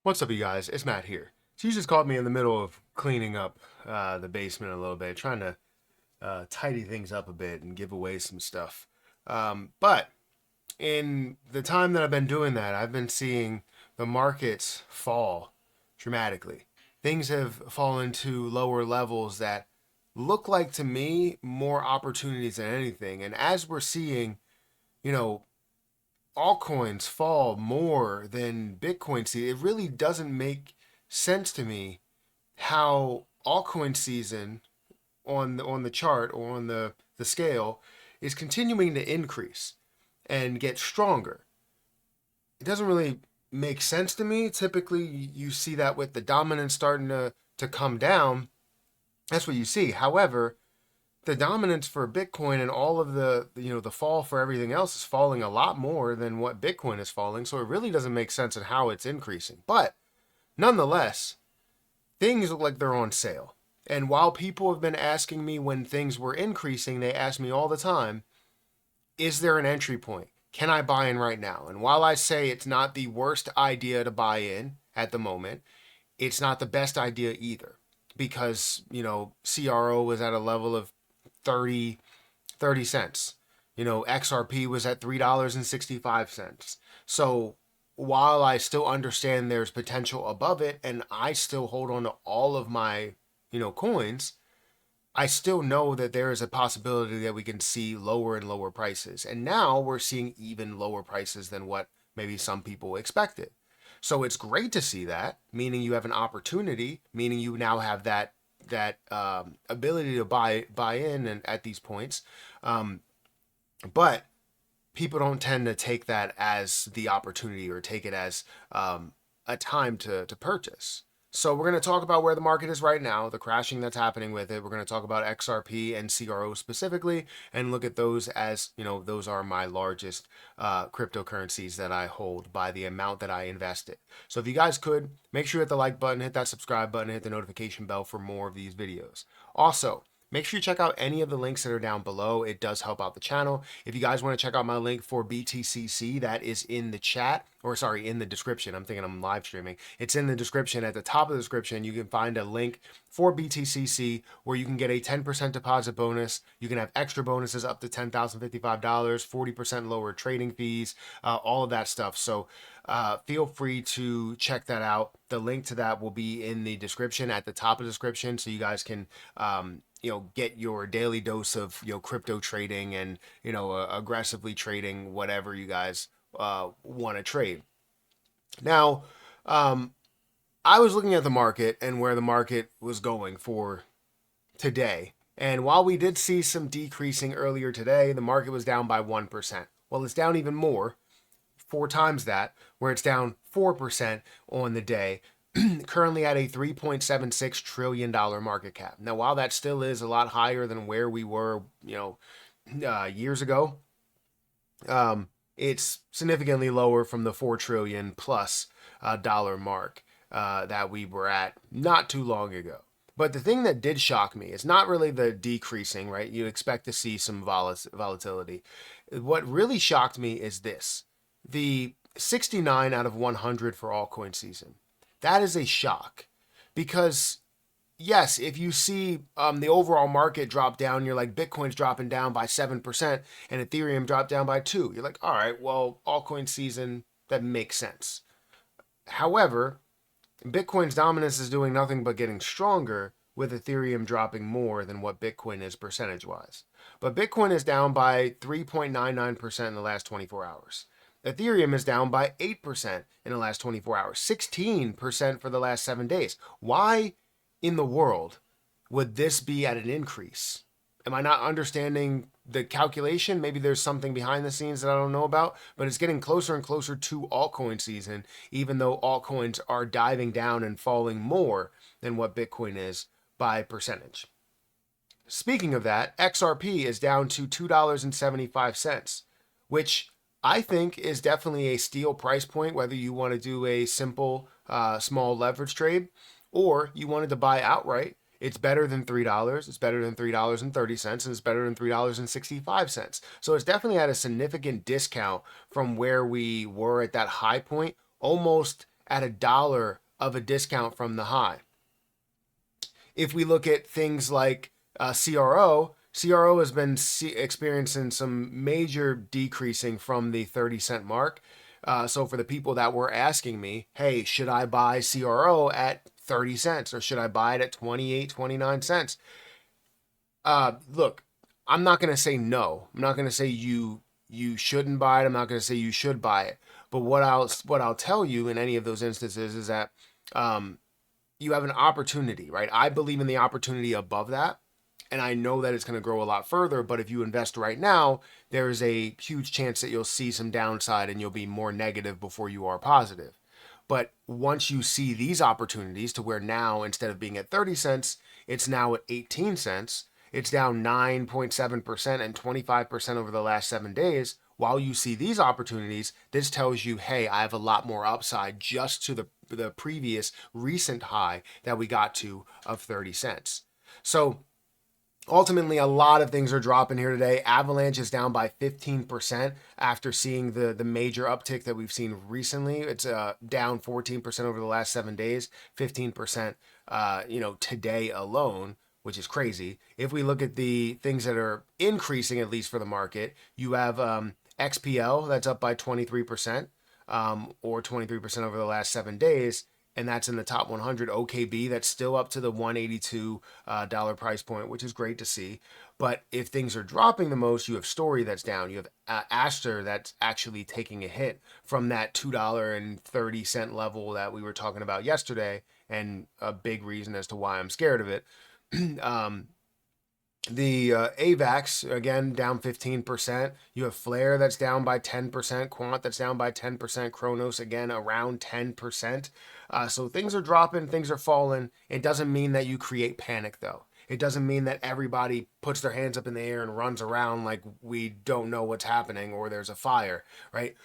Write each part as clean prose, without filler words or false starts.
What's up, you guys? It's Matt here. So you just caught me in the middle of cleaning up the basement a little bit, trying to tidy things up a bit and give away some stuff. But in the time that I've been doing that, I've been seeing the markets fall dramatically. Things have fallen to lower levels that look like to me more opportunities than anything. And as we're seeing, you know, altcoins fall more than Bitcoin see, it really doesn't make sense to me how altcoin season on the chart or on the scale is continuing to increase and get stronger. It doesn't really make sense to me. Typically, you see that with the dominance starting to come down. That's what you see. However, the dominance for Bitcoin and all of the fall for everything else is falling a lot more than what Bitcoin is falling. So it really doesn't make sense in how it's increasing. But nonetheless, things look like they're on sale. And while people have been asking me when things were increasing, they ask me all the time, is there an entry point? Can I buy in right now? And while I say it's not the worst idea to buy in at the moment, it's not the best idea either because, CRO was at a level of 30 cents. XRP was at $3.65. So while I still understand there's potential above it and I still hold on to all of my, coins, I still know that there is a possibility that we can see lower and lower prices. And now we're seeing even lower prices than what maybe some people expected. So it's great to see that, meaning you have an opportunity, meaning you now have that ability to buy in and at these points. But people don't tend to take that as the opportunity or take it as a time to purchase. So we're going to talk about where the market is right now, the crashing that's happening with it. We're going to talk about XRP and CRO specifically and look at those as, those are my largest cryptocurrencies that I hold by the amount that I invested. So if you guys could, make sure you hit the like button, hit that subscribe button, hit the notification bell for more of these videos. Also, make sure you check out any of the links that are down below. It does help out the channel. If you guys want to check out my link for BTCC, that is in the chat, or sorry, in the description. I'm thinking I'm live streaming. It's in the description. At the top of the description, you can find a link for BTCC where you can get a 10% deposit bonus. You can have extra bonuses up to $10,055, 40% lower trading fees, all of that stuff. So feel free to check that out. The link to that will be in the description at the top of the description so you guys can get your daily dose of crypto trading and aggressively trading whatever you guys want to trade. Now, I was looking at the market and where the market was going for today, and while we did see some decreasing earlier today, the market was down by 1%. Well, it's down even more, 4 times that, where it's down 4% on the day. Currently at a $3.76 trillion market cap. Now, while that still is a lot higher than where we were, years ago, it's significantly lower from the 4 trillion plus dollar mark that we were at not too long ago. But the thing that did shock me is not really the decreasing, right? You expect to see some volatility. What really shocked me is this: the 69 out of 100 for altcoin season. That is a shock because, yes, if you see the overall market drop down, you're like, Bitcoin's dropping down by 7% and Ethereum dropped down by 2%. You're like, all right, well, altcoin season, that makes sense. However, Bitcoin's dominance is doing nothing but getting stronger, with Ethereum dropping more than what Bitcoin is percentage-wise. But Bitcoin is down by 3.99% in the last 24 hours. Ethereum is down by 8% in the last 24 hours, 16% for the last 7 days. Why in the world would this be at an increase? Am I not understanding the calculation? Maybe there's something behind the scenes that I don't know about, but it's getting closer and closer to altcoin season, even though altcoins are diving down and falling more than what Bitcoin is by percentage. Speaking of that, XRP is down to $2.75, which I think is definitely a steal price point, whether you want to do a simple small leverage trade or you wanted to buy outright. It's better than $3. It's better than $3.30, and it's better than $3.65. So it's definitely at a significant discount from where we were at that high point, almost at $1 of a discount from the high. If we look at things like CRO has been experiencing some major decreasing from the 30-cent mark. So for the people that were asking me, hey, should I buy CRO at 30 cents or should I buy it at 28, 29 cents? Look, I'm not going to say no. I'm not going to say you shouldn't buy it. I'm not going to say you should buy it. But what I'll tell you in any of those instances is that you have an opportunity, right? I believe in the opportunity above that. And I know that it's going to grow a lot further, but if you invest right now, there's a huge chance that you'll see some downside and you'll be more negative before you are positive. But once you see these opportunities to where now, instead of being at 30 cents, it's now at 18 cents, it's down 9.7% and 25% over the last 7 days. While you see these opportunities, this tells you, hey, I have a lot more upside just to the previous recent high that we got to of 30 cents. So ultimately, a lot of things are dropping here today. Avalanche is down by 15% after seeing the major uptick that we've seen recently. It's down 14% over the last 7 days, 15% today alone, which is crazy. If we look at the things that are increasing, at least for the market, you have XPL that's up by 23%, or 23% over the last 7 days. And that's in the top 100. OKB, that's still up to the $182 price point, which is great to see. But if things are dropping the most, you have Story that's down. You have Aster that's actually taking a hit from that $2.30 level that we were talking about yesterday, and a big reason as to why I'm scared of it. The AVAX, again, down 15%. You have Flare that's down by 10%. Quant that's down by 10%. Chronos, again, around 10%. So things are dropping, things are falling. It doesn't mean that you create panic, though. It doesn't mean that everybody puts their hands up in the air and runs around like we don't know what's happening or there's a fire, right?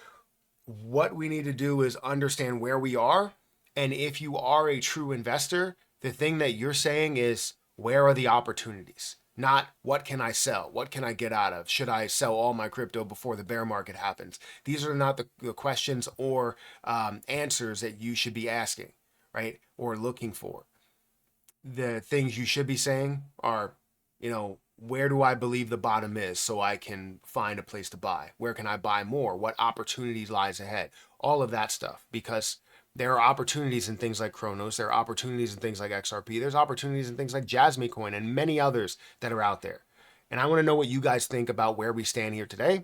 What we need to do is understand where we are. And if you are a true investor, the thing that you're saying is, where are the opportunities? Not what can I sell? What can I get out of? Should I sell all my crypto before the bear market happens? These are not the questions or answers that you should be asking, right? Or looking for. The things you should be saying are, where do I believe the bottom is so I can find a place to buy? Where can I buy more? What opportunities lies ahead? All of that stuff, because there are opportunities in things like Chronos. There are opportunities in things like XRP. There's opportunities in things like Jasmine Coin and many others that are out there. And I want to know what you guys think about where we stand here today.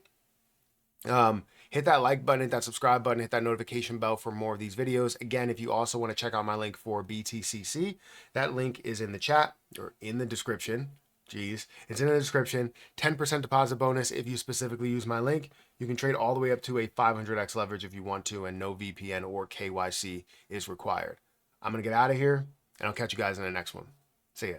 Hit that like button, hit that subscribe button, hit that notification bell for more of these videos. Again, if you also want to check out my link for BTCC, that link is in the chat or in the description. It's in the description. 10% deposit bonus if you specifically use my link. You can trade all the way up to a 500x leverage if you want to, and no VPN or KYC is required. I'm going to get out of here, and I'll catch you guys in the next one. See ya.